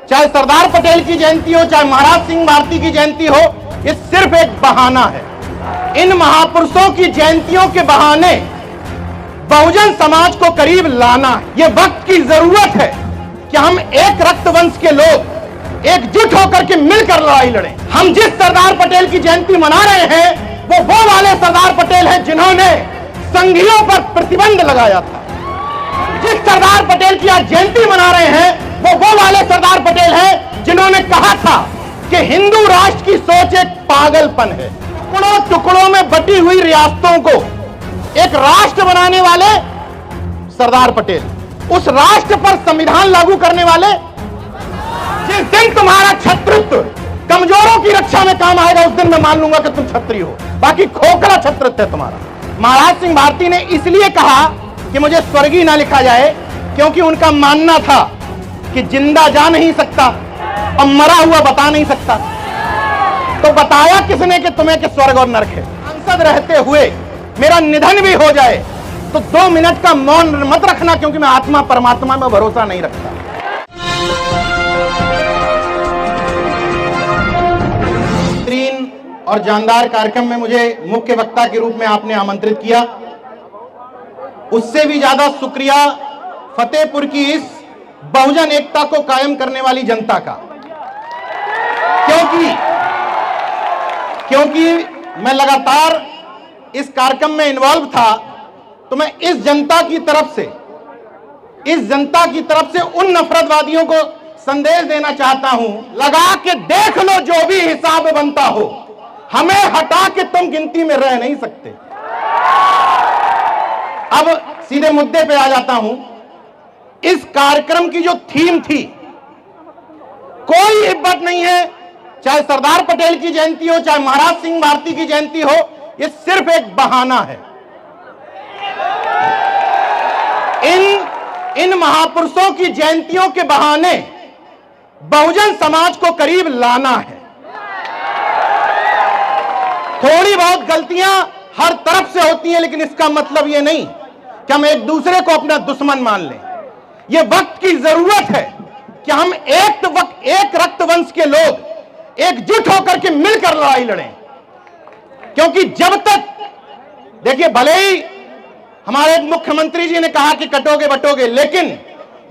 चाहे सरदार पटेल की जयंती हो, चाहे महाराज सिंह भारती की जयंती हो, ये सिर्फ एक बहाना है। इन महापुरुषों की जयंतियों के बहाने बहुजन समाज को करीब लाना, ये वक्त की जरूरत है कि हम एक रक्त वंश के लोग एकजुट होकर के मिलकर लड़ाई लड़ें। हम जिस सरदार पटेल की जयंती मना रहे हैं वो वाले सरदार पटेल हैं जिन्होंने संघियों पर प्रतिबंध लगाया था। जिस सरदार पटेल की आज जयंती मना रहे हैं वो वाले सरदार पटेल हैं जिन्होंने कहा था कि हिंदू राष्ट्र की सोच एक पागलपन है। टुकड़ों टुकड़ों में बटी हुई रियासतों को एक राष्ट्र बनाने वाले सरदार पटेल, उस राष्ट्र पर संविधान लागू करने वाले। जिस दिन तुम्हारा छत्रत्व कमजोरों की रक्षा में काम आएगा उस दिन मैं मान लूंगा कि तुम छत्री हो, बाकी खोखला छत्रत्व है तुम्हारा। महाराज सिंह भारती ने इसलिए कहा कि मुझे स्वर्गीय ना लिखा जाए क्योंकि उनका मानना था कि जिंदा जा नहीं सकता और मरा हुआ बता नहीं सकता। तो बताया किसने कि तुम्हें कि स्वर्ग और नरक है। सांसद रहते हुए मेरा निधन भी हो जाए तो 2 मिनट का मौन मत रखना, क्योंकि मैं आत्मा परमात्मा में भरोसा नहीं रखता। बेहतरीन और जानदार कार्यक्रम में मुझे मुख्य वक्ता के रूप में आपने आमंत्रित किया, उससे भी ज्यादा शुक्रिया फतेहपुर की इस बहुजन एकता को कायम करने वाली जनता का, क्योंकि मैं लगातार इस कार्यक्रम में इन्वॉल्व था, तो मैं इस जनता की तरफ से उन नफरतवादियों को संदेश देना चाहता हूं, लगा के देख लो जो भी हिसाब बनता हो, हमें हटा के तुम गिनती में रह नहीं सकते। अब सीधे मुद्दे पे आ जाता हूं। इस कार्यक्रम की जो थीम थी, कोई हिब्बत नहीं है, चाहे सरदार पटेल की जयंती हो, चाहे महाराज सिंह भारती की जयंती हो, ये सिर्फ एक बहाना है। इन महापुरुषों की जयंतियों के बहाने बहुजन समाज को करीब लाना है। थोड़ी बहुत गलतियां हर तरफ से होती हैं, लेकिन इसका मतलब यह नहीं कि हम एक दूसरे को अपना दुश्मन मान लें। यह वक्त की जरूरत है कि हम एक रक्त वंश के लोग एकजुट होकर के मिलकर लड़ाई लड़ें, क्योंकि जब तक, देखिए, भले ही हमारे मुख्यमंत्री जी ने कहा कि कटोगे बटोगे, लेकिन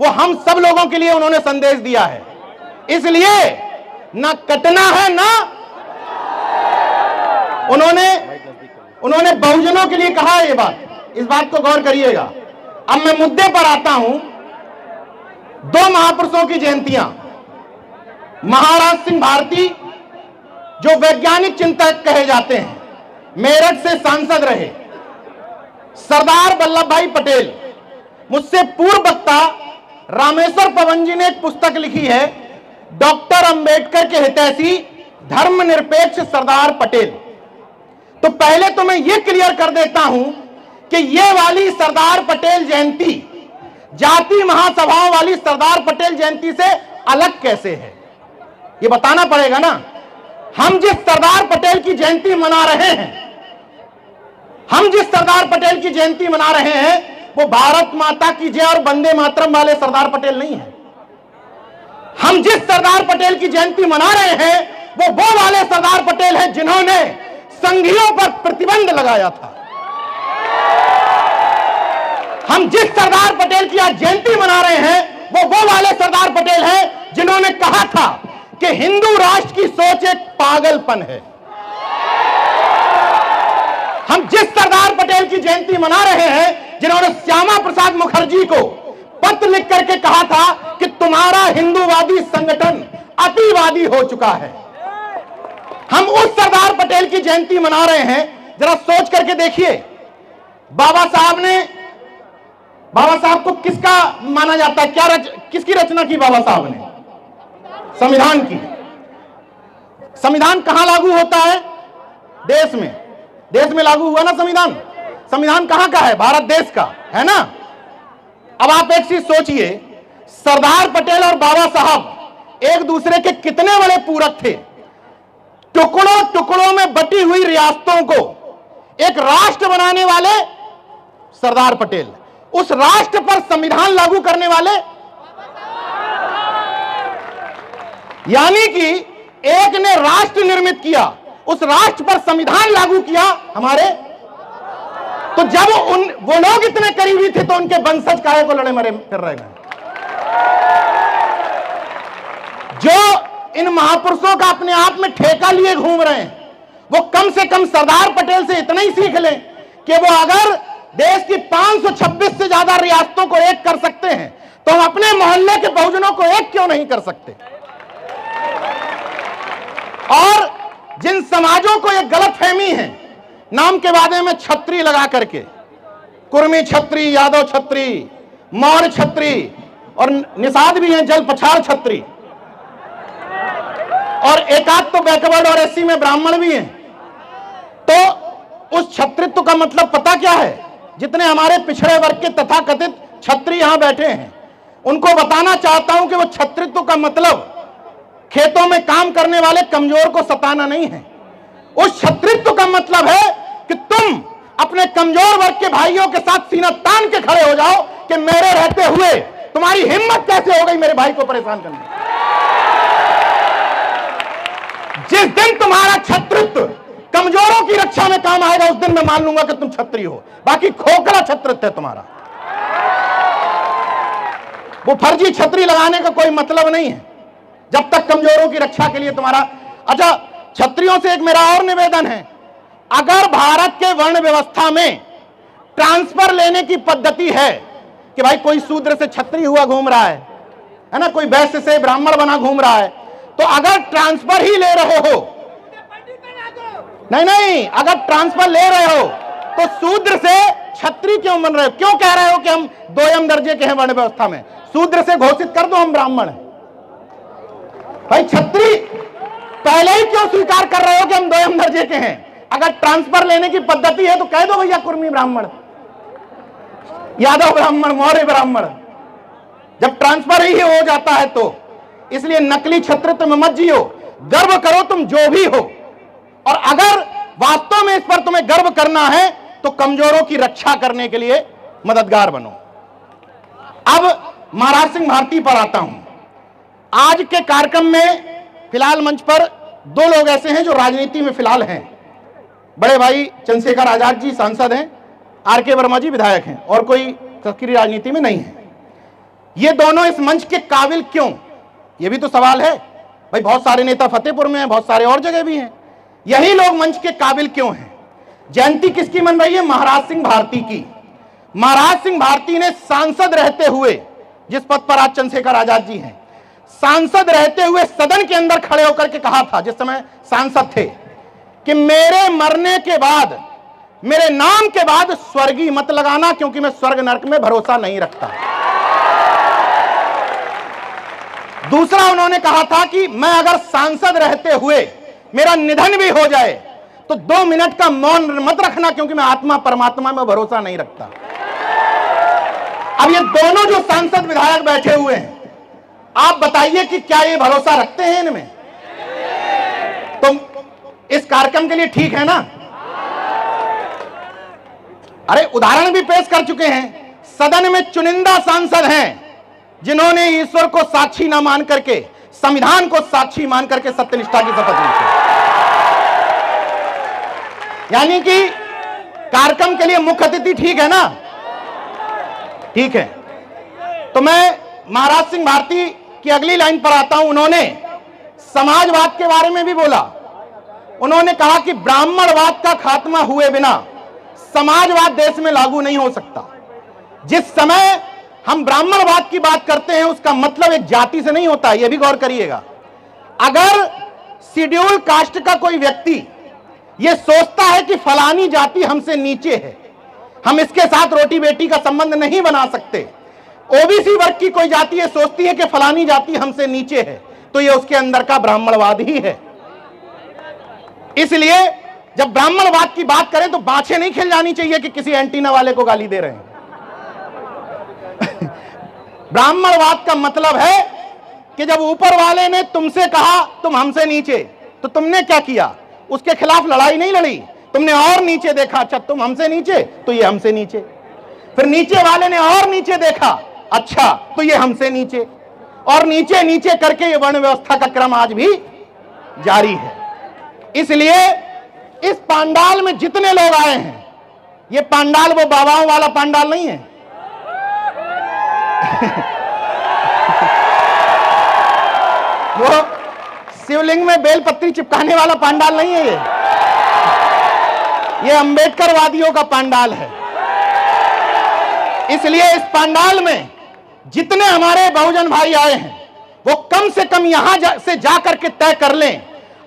वो हम सब लोगों के लिए उन्होंने संदेश दिया है, इसलिए ना कटना है, ना उन्होंने बहुजनों के लिए कहा है ये बात, इस बात को गौर करिएगा। अब मैं मुद्दे पर आता हूं। 2 महापुरुषों की जयंतियां, महाराज सिंह भारती जो वैज्ञानिक चिंतक कहे जाते हैं, मेरठ से सांसद रहे, सरदार वल्लभ भाई पटेल, मुझसे पूर्व वक्ता रामेश्वर पवन जी ने एक पुस्तक लिखी है, डॉक्टर अंबेडकर के हितैषी धर्मनिरपेक्ष सरदार पटेल। तो पहले तो मैं यह क्लियर कर देता हूं कि यह वाली सरदार पटेल जयंती जाति महासभाओं वाली सरदार पटेल जयंती से अलग कैसे है, यह बताना पड़ेगा ना। हम जिस सरदार पटेल की जयंती मना रहे हैं, वो भारत माता की जय और वंदे मातरम वाले सरदार पटेल नहीं है। हम जिस सरदार पटेल की जयंती मना रहे हैं वो वाले सरदार पटेल हैं जिन्होंने संघियों पर प्रतिबंध लगाया था। हम जिस सरदार पटेल की आज जयंती मना रहे हैं वो वाले सरदार पटेल हैं जिन्होंने कहा था कि हिंदू राष्ट्र की सोच एक पागलपन है। हम जिस सरदार पटेल की जयंती मना रहे हैं जिन्होंने श्यामा प्रसाद मुखर्जी को पत्र लिख करके कहा था कि तुम्हारा हिंदूवादी संगठन अतिवादी हो चुका है। हम उस सरदार पटेल की जयंती मना रहे हैं। जरा सोच करके देखिए, बाबा साहब को किसका माना जाता है, किसकी रचना की बाबा साहब ने? संविधान की। संविधान कहां लागू होता है? देश में लागू हुआ ना संविधान। संविधान कहां का है? भारत देश का है ना। अब आप एक चीज सोचिए, सरदार पटेल और बाबा साहब एक दूसरे के कितने बड़े पूरक थे। टुकड़ों टुकड़ों में बटी हुई रियासतों को एक राष्ट्र बनाने वाले सरदार पटेल, उस राष्ट्र पर संविधान लागू करने वाले। यानी कि एक ने राष्ट्र निर्मित किया, उस राष्ट्र पर संविधान लागू किया हमारे। तो जब वो लोग इतने करीबी थे तो उनके वंशज काहे को लड़े मरे फिर रहे हैं? जो इन महापुरुषों का अपने आप में ठेका लिए घूम रहे हैं, वो कम से कम सरदार पटेल से इतना ही सीख लें कि वो अगर देश की 526 से ज्यादा रियासतों को एक कर सकते हैं तो हम अपने मोहल्ले के बहुजनों को एक क्यों नहीं कर सकते? और जिन समाजों को यह गलतफहमी है, नाम के वादे में छत्री लगा करके, कुर्मी छत्री, यादव छत्री, मौर्य छत्री और निषाद भी हैं जल पछाड़ छत्री, और एकाध तो बैकवर्ड और एससी में ब्राह्मण भी हैं। तो उस छत्रित्व का मतलब पता क्या है? जितने हमारे पिछड़े वर्ग के तथाकथित छत्री यहां बैठे हैं, उनको बताना चाहता हूं कि वो छत्रित्व का मतलब खेतों में काम करने वाले कमजोर को सताना नहीं है। उस छत्रित्व का मतलब है कि तुम अपने कमजोर वर्ग के भाइयों के साथ सीना तान के खड़े हो जाओ कि मेरे रहते हुए तुम्हारी हिम्मत कैसे हो गई मेरे भाई को परेशान करने। जिस दिन तुम्हारा छत्रित्व कमजोरों की रक्षा में काम आएगा, उस दिन मैं मान लूंगा कि तुम छत्री हो। बाकी खोखला छत्रित्व है तुम्हारा। वो फर्जी छतरी लगाने का कोई मतलब नहीं है जब तक कमजोरों की रक्षा के लिए तुम्हारा। अच्छा, छत्रियों से एक मेरा और निवेदन है, अगर भारत के वर्ण व्यवस्था में ट्रांसफर लेने की पद्धति है कि भाई कोई शूद्र से छत्री हुआ घूम रहा है ना, कोई वैश्य से ब्राह्मण बना घूम रहा है, तो अगर ट्रांसफर ही ले रहे हो, नहीं, अगर ट्रांसफर ले रहे हो तो शूद्र से छत्री क्यों बन रहे हो? क्यों कह रहे हो कि हम दोयम दर्जे के हैं वर्ण व्यवस्था में? शूद्र से घोषित कर दो हम ब्राह्मण हैं। भाई छत्री पहले ही क्यों स्वीकार कर रहे हो कि हम दोयम दर्जे के हैं? अगर ट्रांसफर लेने की पद्धति है तो कह दो भैया कुर्मी ब्राह्मण, यादव ब्राह्मण, मौर्य ब्राह्मण। जब ट्रांसफर ही हो जाता है तो इसलिए नकली छत्रित्व में मत जियो, गर्व करो तुम जो भी हो। और अगर वास्तव में इस पर तुम्हें गर्व करना है तो कमजोरों की रक्षा करने के लिए मददगार बनो। अब महाराज सिंह भारती पर आता हूं। आज के कार्यक्रम में फिलहाल मंच पर दो लोग ऐसे हैं जो राजनीति में फिलहाल हैं। बड़े भाई चंद्रशेखर आजाद जी सांसद हैं, आर.के. वर्मा जी विधायक हैं, और कोई सक्रिय राजनीति में नहीं है। ये दोनों इस मंच के काबिल क्यों, ये भी तो सवाल है। भाई बहुत सारे नेता फतेहपुर में हैं, बहुत सारे और जगह भी हैं, यही लोग मंच के काबिल क्यों हैं? जयंती किसकी मन रही है? महाराज सिंह भारती की। महाराज सिंह भारती ने सांसद रहते हुए, जिस पद पर आज चंद्रशेखर आजाद जी हैं, सांसद रहते हुए सदन के अंदर खड़े होकर के कहा था, जिस समय सांसद थे, कि मेरे मरने के बाद, मेरे नाम के बाद स्वर्गीय मत लगाना, क्योंकि मैं स्वर्ग नरक में भरोसा नहीं रखता। दूसरा उन्होंने कहा था कि मैं अगर सांसद रहते हुए मेरा निधन भी हो जाए तो 2 मिनट का मौन मत रखना, क्योंकि मैं आत्मा परमात्मा में भरोसा नहीं रखता। अब ये दोनों जो सांसद विधायक बैठे हुए हैं, आप बताइए कि क्या ये भरोसा रखते हैं इनमें? तो इस कार्यक्रम के लिए ठीक है ना? अरे उदाहरण भी पेश कर चुके हैं। सदन में चुनिंदा सांसद हैं जिन्होंने ईश्वर को साक्षी न मान करके, संविधान को साक्षी मान करके सत्यनिष्ठा की शपथ ली थी। यानी कि कार्यक्रम के लिए मुख्य अतिथि ठीक है ना? ठीक है। तो मैं महाराज सिंह भारती की अगली लाइन पर आता हूं। उन्होंने समाजवाद के बारे में भी बोला। उन्होंने कहा कि ब्राह्मणवाद का खात्मा हुए बिना समाजवाद देश में लागू नहीं हो सकता। जिस समय हम ब्राह्मणवाद की बात करते हैं उसका मतलब एक जाति से नहीं होता, यह भी गौर करिएगा। अगर शेड्यूल कास्ट का कोई व्यक्ति यह सोचता है कि फलानी जाति हमसे नीचे है, हम इसके साथ रोटी बेटी का संबंध नहीं बना सकते, ओबीसी वर्ग की कोई जाति यह सोचती है कि फलानी जाति हमसे नीचे है, तो यह उसके अंदर का ब्राह्मणवाद ही है। इसलिए जब ब्राह्मणवाद की बात करें तो बाछे नहीं खिल जानी चाहिए कि किसी एंटीना वाले को गाली दे रहे हैं। ब्राह्मणवाद का मतलब है कि जब ऊपर वाले ने तुमसे कहा तुम हमसे नीचे, तो तुमने क्या किया? उसके खिलाफ लड़ाई नहीं लड़ी, तुमने और नीचे देखा, अच्छा तुम हमसे नीचे तो ये हमसे नीचे। फिर नीचे वाले ने और नीचे देखा, अच्छा तो ये हमसे नीचे। और नीचे नीचे करके ये वर्ण व्यवस्था का क्रम आज भी जारी है। इसलिए इस पांडाल में जितने लोग आए हैं, ये पांडाल वो बाबाओं वाला पांडाल नहीं है। वो शिवलिंग में बेलपत्री चिपकाने वाला पांडाल नहीं है। ये अंबेडकर वादियों का पांडाल है। इसलिए इस पांडाल में जितने हमारे बहुजन भाई आए हैं, वो कम से कम यहां से जाकर के तय कर लें,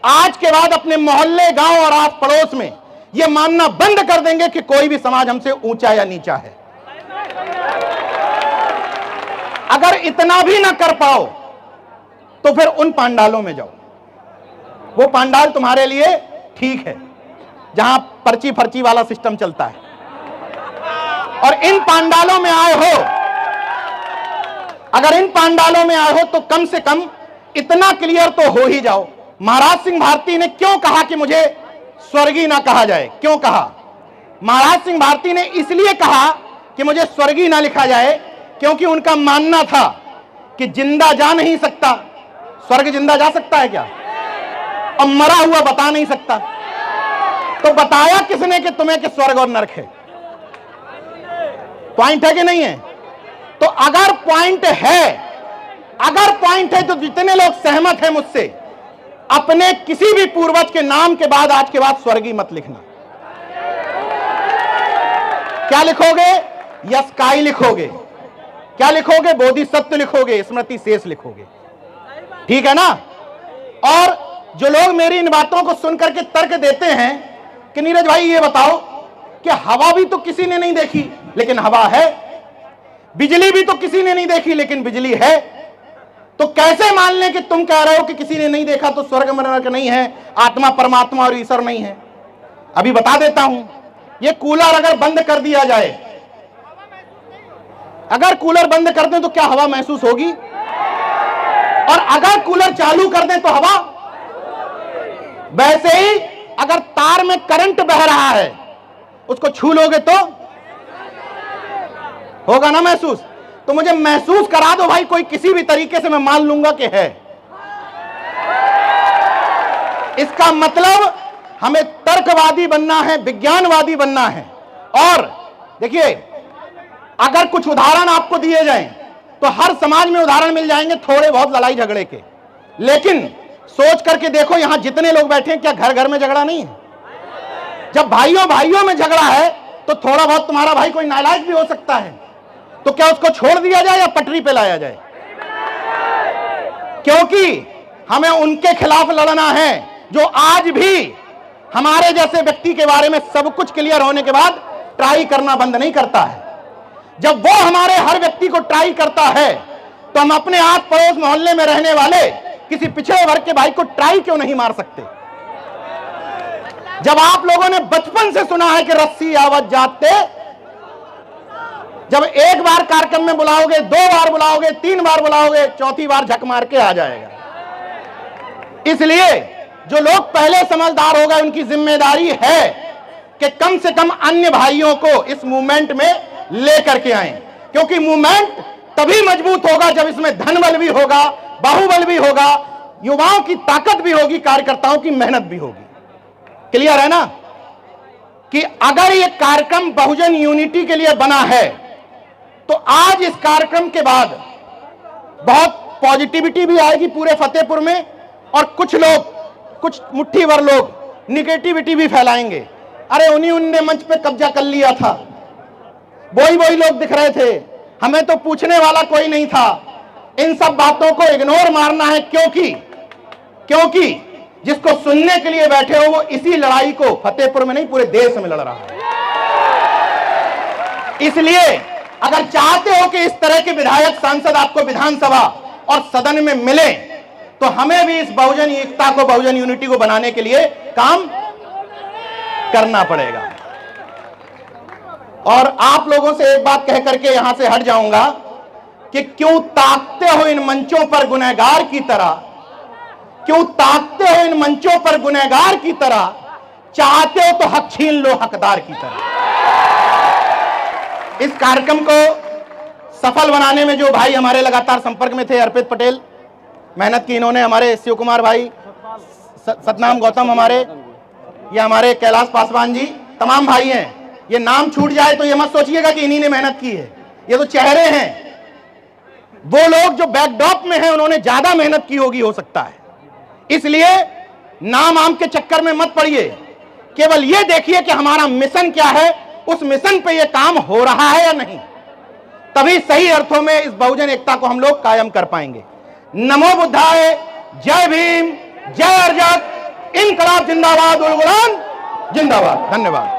आज के बाद अपने मोहल्ले, गांव और आस पड़ोस में ये मानना बंद कर देंगे कि कोई भी समाज हमसे ऊंचा या नीचा है। अगर इतना भी ना कर पाओ तो फिर उन पांडालों में जाओ। वो पांडाल तुम्हारे लिए ठीक है जहां पर्ची फर्ची वाला सिस्टम चलता है। और इन पांडालों में आए हो, अगर इन पांडालों में आए हो तो कम से कम इतना क्लियर तो हो ही जाओ। महाराज सिंह भारती ने क्यों कहा कि मुझे स्वर्गीय ना कहा जाए? क्यों कहा? महाराज सिंह भारती ने इसलिए कहा कि मुझे स्वर्गीय ना लिखा जाए क्योंकि उनका मानना था कि जिंदा जा नहीं सकता। स्वर्ग जिंदा जा सकता है क्या? और मरा हुआ बता नहीं सकता। तो बताया किसने कि तुम्हें कि स्वर्ग और नरक है? पॉइंट है कि नहीं है? तो अगर पॉइंट है तो जितने लोग सहमत हैं मुझसे, अपने किसी भी पूर्वज के नाम के बाद आज के बाद स्वर्गीय मत लिखना। क्या लिखोगे? यस्काई लिखोगे। क्या लिखोगे? बोधिसत्व लिखोगे, स्मृति शेष लिखोगे। ठीक है ना? और जो लोग मेरी इन बातों को सुनकर के तर्क देते हैं कि नीरज भाई ये बताओ कि हवा भी तो किसी ने नहीं देखी लेकिन हवा है, बिजली भी तो किसी ने नहीं देखी लेकिन बिजली है, तो कैसे मान लें कि तुम कह रहे हो कि किसी ने नहीं देखा तो स्वर्ग में नरक नहीं है, आत्मा परमात्मा और ईश्वर नहीं है? अभी बता देता हूं। ये कूलर अगर बंद कर दिया जाए, अगर कूलर बंद कर दें तो क्या हवा महसूस होगी? और अगर कूलर चालू कर दें तो हवा? वैसे ही अगर तार में करंट बह रहा है, उसको छू लोगे तो होगा ना महसूस? तो मुझे महसूस करा दो भाई, कोई किसी भी तरीके से, मैं मान लूंगा कि है। इसका मतलब हमें तर्कवादी बनना है, विज्ञानवादी बनना है। और देखिए, अगर कुछ उदाहरण आपको दिए जाएं तो हर समाज में उदाहरण मिल जाएंगे थोड़े बहुत लड़ाई झगड़े के, लेकिन सोच करके देखो यहां जितने लोग बैठे हैं, क्या घर घर में झगड़ा नहीं है? जब भाइयों भाइयों में झगड़ा है तो थोड़ा बहुत तुम्हारा भाई कोई नालायक भी हो सकता है, तो क्या उसको छोड़ दिया जाए या पटरी पे लाया जाए? क्योंकि हमें उनके खिलाफ लड़ना है जो आज भी हमारे जैसे व्यक्ति के बारे में सब कुछ क्लियर होने के बाद ट्राई करना बंद नहीं करता है। जब वो हमारे हर व्यक्ति को ट्राई करता है तो हम अपने आस पड़ोस मोहल्ले में रहने वाले किसी पिछड़े वर्ग के भाई को ट्राई क्यों नहीं मार सकते? जब आप लोगों ने बचपन से सुना है कि रस्सी आवत जाते, जब एक बार कार्यक्रम में बुलाओगे, 2 बार बुलाओगे, 3 बार बुलाओगे, चौथी बार झक मार के आ जाएगा। इसलिए जो लोग पहले समझदार हो गए, उनकी जिम्मेदारी है कि कम से कम अन्य भाइयों को इस मूवमेंट में लेकर के आए, क्योंकि मूवमेंट तभी मजबूत होगा जब इसमें धनबल भी होगा, बाहुबल भी होगा, युवाओं की ताकत भी होगी, कार्यकर्ताओं की मेहनत भी होगी। क्लियर है ना? कि अगर ये कार्यक्रम बहुजन यूनिटी के लिए बना है तो आज इस कार्यक्रम के बाद बहुत पॉजिटिविटी भी आएगी पूरे फतेहपुर में, और कुछ लोग, कुछ मुट्ठी भर लोग निगेटिविटी भी फैलाएंगे। अरे उन्हीं मंच पे कब्जा कर लिया था, वही लोग दिख रहे थे, हमें तो पूछने वाला कोई नहीं था। इन सब बातों को इग्नोर मारना है, क्योंकि जिसको सुनने के लिए बैठे हो वो इसी लड़ाई को फतेहपुर में नहीं पूरे देश में लड़ रहा है। इसलिए अगर चाहते हो कि इस तरह के विधायक सांसद आपको विधानसभा और सदन में मिले, तो हमें भी इस बहुजन एकता को, बहुजन यूनिटी को बनाने के लिए काम करना पड़ेगा। और आप लोगों से एक बात कह करके यहां से हट जाऊंगा कि क्यों ताकते हो इन मंचों पर गुनहगार की तरह, क्यों ताकते हो इन मंचों पर गुनहगार की तरह, चाहते हो तो हक छीन लो हकदार की तरह। इस कार्यक्रम को सफल बनाने में जो भाई हमारे लगातार संपर्क में थे, अर्पित पटेल, मेहनत की इन्होंने, हमारे शिव कुमार भाई, सतनाम गौतम हमारे, ये हमारे कैलाश पासवान जी, तमाम भाई हैं। ये नाम छूट जाए तो ये मत सोचिएगा कि इन्हीं ने मेहनत की है, ये तो चेहरे हैं। वो लोग जो बैकड्रॉप में हैं उन्होंने ज्यादा मेहनत की होगी, हो सकता है। इसलिए नाम आम के चक्कर में मत पड़िए, केवल ये देखिए कि हमारा मिशन क्या है, उस मिशन पे ये काम हो रहा है या नहीं, तभी सही अर्थों में इस बहुजन एकता को हम लोग कायम कर पाएंगे। नमो बुद्धाय, जय भीम, जय अर्जत, इनकलाब जिंदाबाद, उल गुलाम जिंदाबाद। धन्यवाद।